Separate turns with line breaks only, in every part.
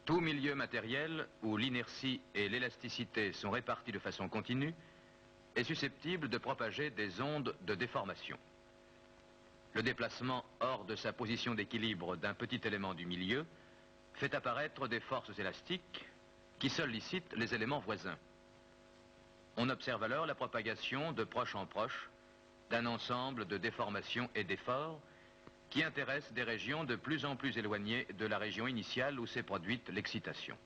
Tout milieu matériel où l'inertie et l'élasticité sont répartis de façon continue est susceptible de propager des ondes de déformation. Le déplacement hors de sa position d'équilibre d'un petit élément du milieu fait apparaître des forces élastiques qui sollicitent les éléments voisins. On observe alors la propagation de proche en proche d'un ensemble de déformations et d'efforts qui intéressent des régions de plus en plus éloignées de la région initiale où s'est produite l'excitation.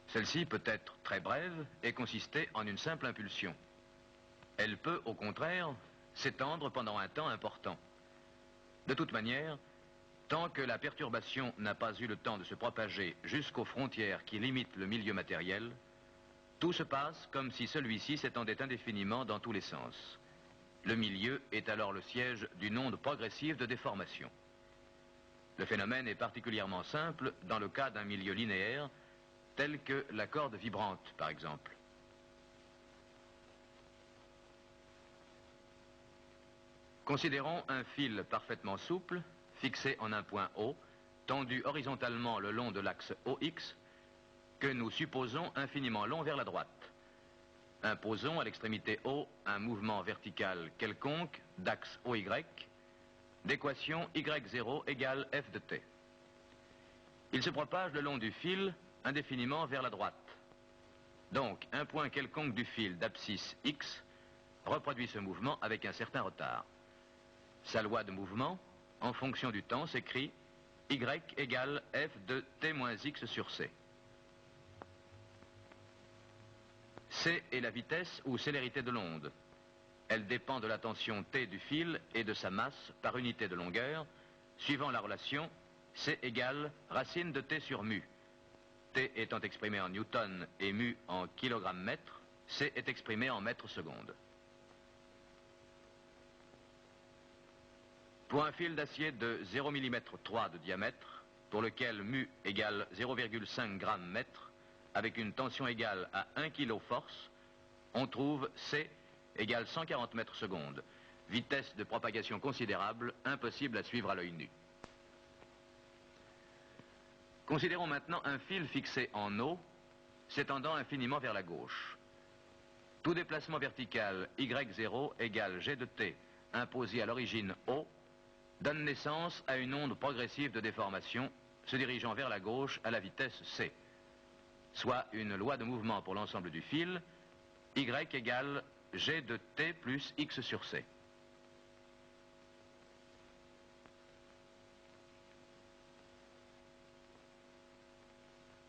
Celle-ci peut être très brève et consister en une simple impulsion. Elle peut, au contraire, s'étendre pendant un temps important. De toute manière, tant que la perturbation n'a pas eu le temps de se propager jusqu'aux frontières qui limitent le milieu matériel, tout se passe comme si celui-ci s'étendait indéfiniment dans tous les sens. Le milieu est alors le siège d'une onde progressive de déformation. Le phénomène est particulièrement simple dans le cas d'un milieu linéaire, tel que la corde vibrante, par exemple. Considérons un fil parfaitement souple, fixé en un point O, tendu horizontalement le long de l'axe OX, que nous supposons infiniment long vers la droite. Imposons à l'extrémité O un mouvement vertical quelconque d'axe OY, d'équation Y0 égale F de t. Il se propage le long du fil indéfiniment vers la droite. Donc, un point quelconque du fil d'abscisse X reproduit ce mouvement avec un certain retard. Sa loi de mouvement, en fonction du temps, s'écrit Y égale F de t moins X sur C. C est la vitesse ou célérité de l'onde. Elle dépend de la tension T du fil et de sa masse par unité de longueur, suivant la relation C égale racine de T sur mu. T étant exprimé en newton et mu en kilogramme-mètre, C est exprimé en mètres secondes. Pour un fil d'acier de 0 mm 3 de diamètre, pour lequel mu égale 0,5 g/mètre, avec une tension égale à 1 kg force, on trouve C égale 140 mètres secondes, vitesse de propagation considérable, impossible à suivre à l'œil nu. Considérons maintenant un fil fixé en O, s'étendant infiniment vers la gauche. Tout déplacement vertical Y0 égale G de T, imposé à l'origine O, donne naissance à une onde progressive de déformation se dirigeant vers la gauche à la vitesse C, soit une loi de mouvement pour l'ensemble du fil, Y égale G de T plus X sur C.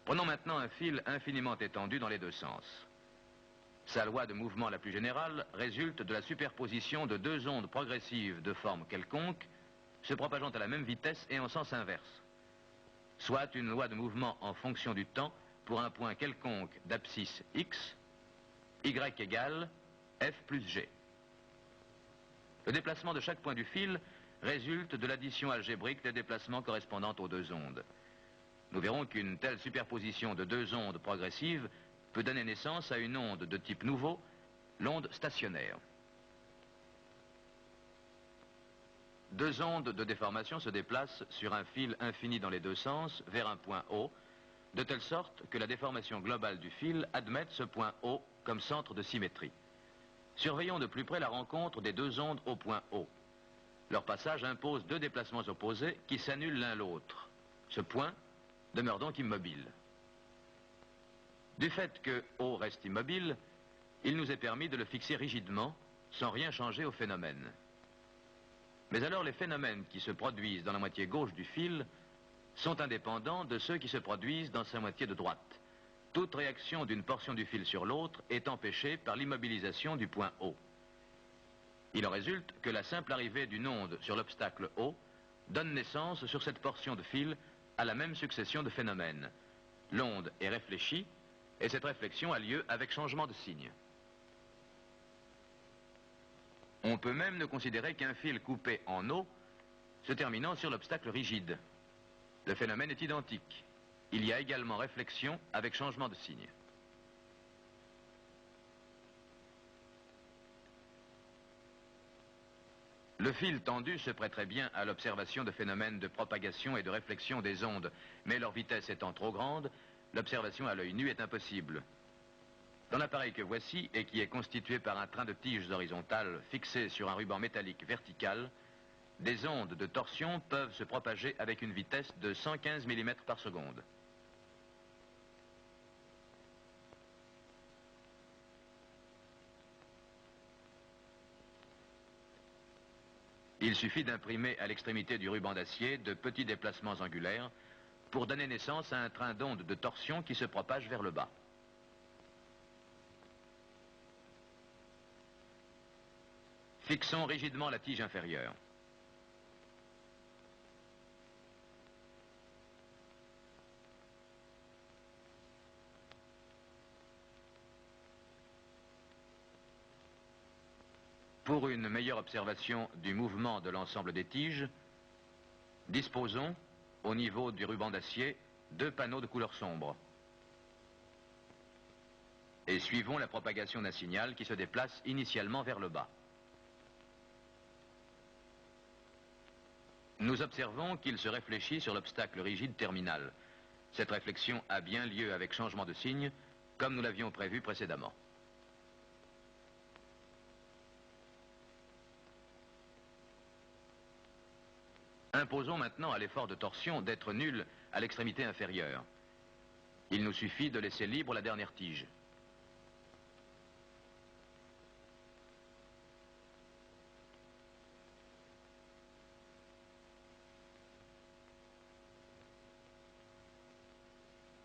Prenons maintenant un fil infiniment étendu dans les deux sens. Sa loi de mouvement la plus générale résulte de la superposition de deux ondes progressives de forme quelconque, se propageant à la même vitesse et en sens inverse, soit une loi de mouvement en fonction du temps pour un point quelconque d'abscisse X, Y égale F plus G. Le déplacement de chaque point du fil résulte de l'addition algébrique des déplacements correspondant aux deux ondes. Nous verrons qu'une telle superposition de deux ondes progressives peut donner naissance à une onde de type nouveau, l'onde stationnaire. Deux ondes de déformation se déplacent sur un fil infini dans les deux sens vers un point O, de telle sorte que la déformation globale du fil admette ce point O comme centre de symétrie. Surveillons de plus près la rencontre des deux ondes au point O. Leur passage impose deux déplacements opposés qui s'annulent l'un l'autre. Ce point demeure donc immobile. Du fait que O reste immobile, il nous est permis de le fixer rigidement, sans rien changer au phénomène. Mais alors les phénomènes qui se produisent dans la moitié gauche du fil sont indépendants de ceux qui se produisent dans sa moitié de droite. Toute réaction d'une portion du fil sur l'autre est empêchée par l'immobilisation du point O. Il en résulte que la simple arrivée d'une onde sur l'obstacle O donne naissance sur cette portion de fil à la même succession de phénomènes. L'onde est réfléchie et cette réflexion a lieu avec changement de signe. On peut même ne considérer qu'un fil coupé en O se terminant sur l'obstacle rigide. Le phénomène est identique. Il y a également réflexion avec changement de signe. Le fil tendu se prêterait bien à l'observation de phénomènes de propagation et de réflexion des ondes, mais leur vitesse étant trop grande, l'observation à l'œil nu est impossible. Dans l'appareil que voici, et qui est constitué par un train de tiges horizontales fixé sur un ruban métallique vertical, des ondes de torsion peuvent se propager avec une vitesse de 115 mm par seconde. Il suffit d'imprimer à l'extrémité du ruban d'acier de petits déplacements angulaires pour donner naissance à un train d'ondes de torsion qui se propage vers le bas. Fixons rigidement la tige inférieure. Pour une meilleure observation du mouvement de l'ensemble des tiges, disposons, au niveau du ruban d'acier, 2 panneaux de couleur sombre. Et suivons la propagation d'un signal qui se déplace initialement vers le bas. Nous observons qu'il se réfléchit sur l'obstacle rigide terminal. Cette réflexion a bien lieu avec changement de signe, comme nous l'avions prévu précédemment. Imposons maintenant à l'effort de torsion d'être nul à l'extrémité inférieure. Il nous suffit de laisser libre la dernière tige.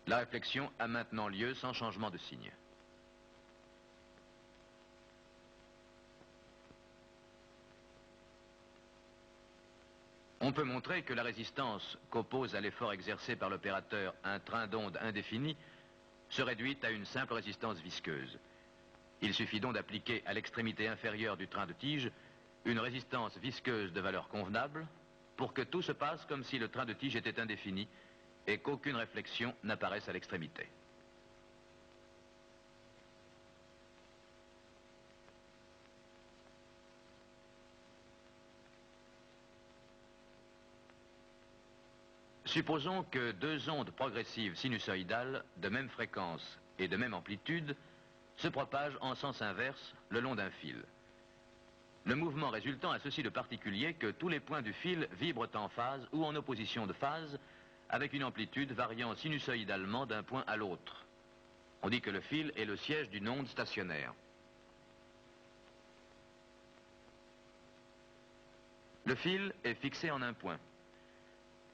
La réflexion a maintenant lieu sans changement de signe. On peut montrer que la résistance qu'oppose à l'effort exercé par l'opérateur un train d'onde indéfini se réduit à une simple résistance visqueuse. Il suffit donc d'appliquer à l'extrémité inférieure du train de tige une résistance visqueuse de valeur convenable pour que tout se passe comme si le train de tige était indéfini et qu'aucune réflexion n'apparaisse à l'extrémité. Supposons que 2 ondes progressives sinusoïdales de même fréquence et de même amplitude se propagent en sens inverse le long d'un fil. Le mouvement résultant a ceci de particulier que tous les points du fil vibrent en phase ou en opposition de phase avec une amplitude variant sinusoïdalement d'un point à l'autre. On dit que le fil est le siège d'une onde stationnaire. Le fil est fixé en un point.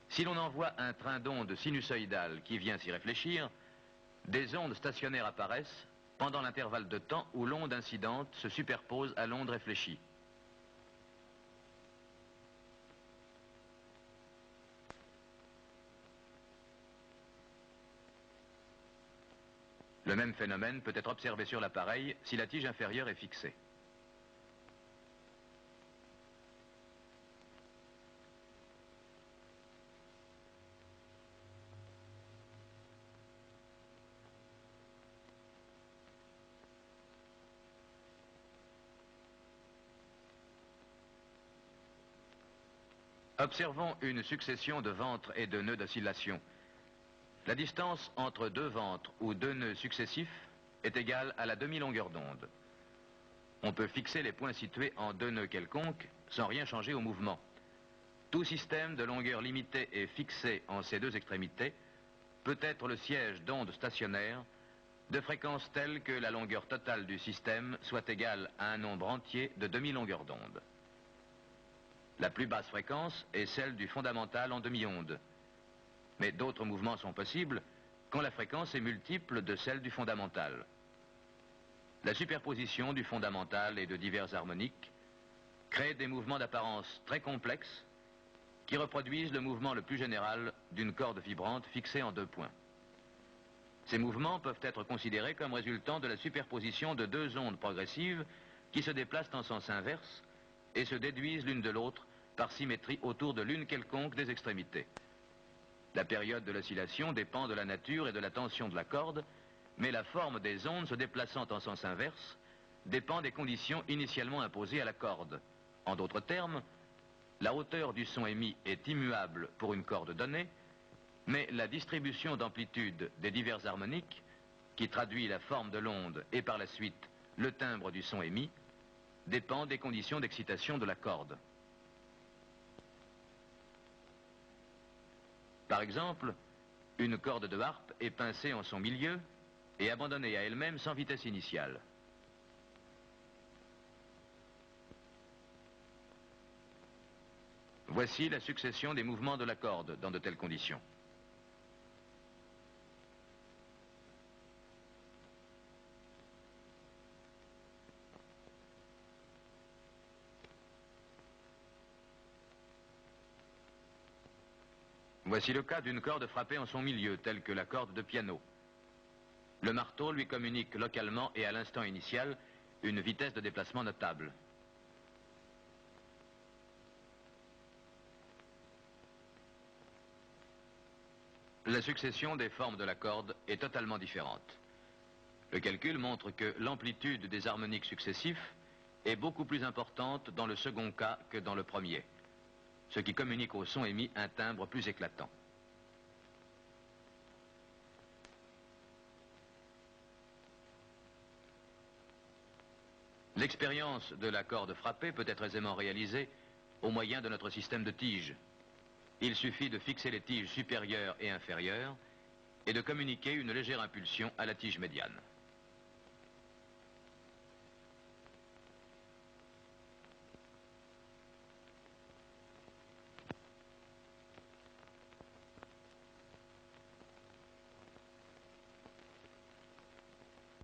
Si l'on envoie un train d'onde sinusoïdale qui vient s'y réfléchir, des ondes stationnaires apparaissent pendant l'intervalle de temps où l'onde incidente se superpose à l'onde réfléchie. Le même phénomène peut être observé sur l'appareil si la tige inférieure est fixée. Observons une succession de ventres et de nœuds d'oscillation. La distance entre 2 ventres ou 2 nœuds successifs est égale à la demi-longueur d'onde. On peut fixer les points situés en 2 nœuds quelconques sans rien changer au mouvement. Tout système de longueur limitée et fixé en ces 2 extrémités peut être le siège d'ondes stationnaires de fréquence telle que la longueur totale du système soit égale à un nombre entier de demi-longueurs d'onde. La plus basse fréquence est celle du fondamental en demi-onde. Mais d'autres mouvements sont possibles quand la fréquence est multiple de celle du fondamental. La superposition du fondamental et de divers harmoniques crée des mouvements d'apparence très complexes qui reproduisent le mouvement le plus général d'une corde vibrante fixée en 2 points. Ces mouvements peuvent être considérés comme résultant de la superposition de 2 ondes progressives qui se déplacent en sens inverse et se déduisent l'une de l'autre par symétrie autour de l'une quelconque des extrémités. La période de l'oscillation dépend de la nature et de la tension de la corde, mais la forme des ondes se déplaçant en sens inverse dépend des conditions initialement imposées à la corde. En d'autres termes, la hauteur du son émis est immuable pour une corde donnée, mais la distribution d'amplitude des divers harmoniques, qui traduit la forme de l'onde et par la suite le timbre du son émis, dépend des conditions d'excitation de la corde. Par exemple, une corde de harpe est pincée en son milieu et abandonnée à elle-même sans vitesse initiale. Voici la succession des mouvements de la corde dans de telles conditions. Voici le cas d'une corde frappée en son milieu, telle que la corde de piano. Le marteau lui communique localement et à l'instant initial une vitesse de déplacement notable. La succession des formes de la corde est totalement différente. Le calcul montre que l'amplitude des harmoniques successifs est beaucoup plus importante dans le second cas que dans le premier, ce qui communique au son émis un timbre plus éclatant. L'expérience de la corde frappée peut être aisément réalisée au moyen de notre système de tiges. Il suffit de fixer les tiges supérieures et inférieures et de communiquer une légère impulsion à la tige médiane.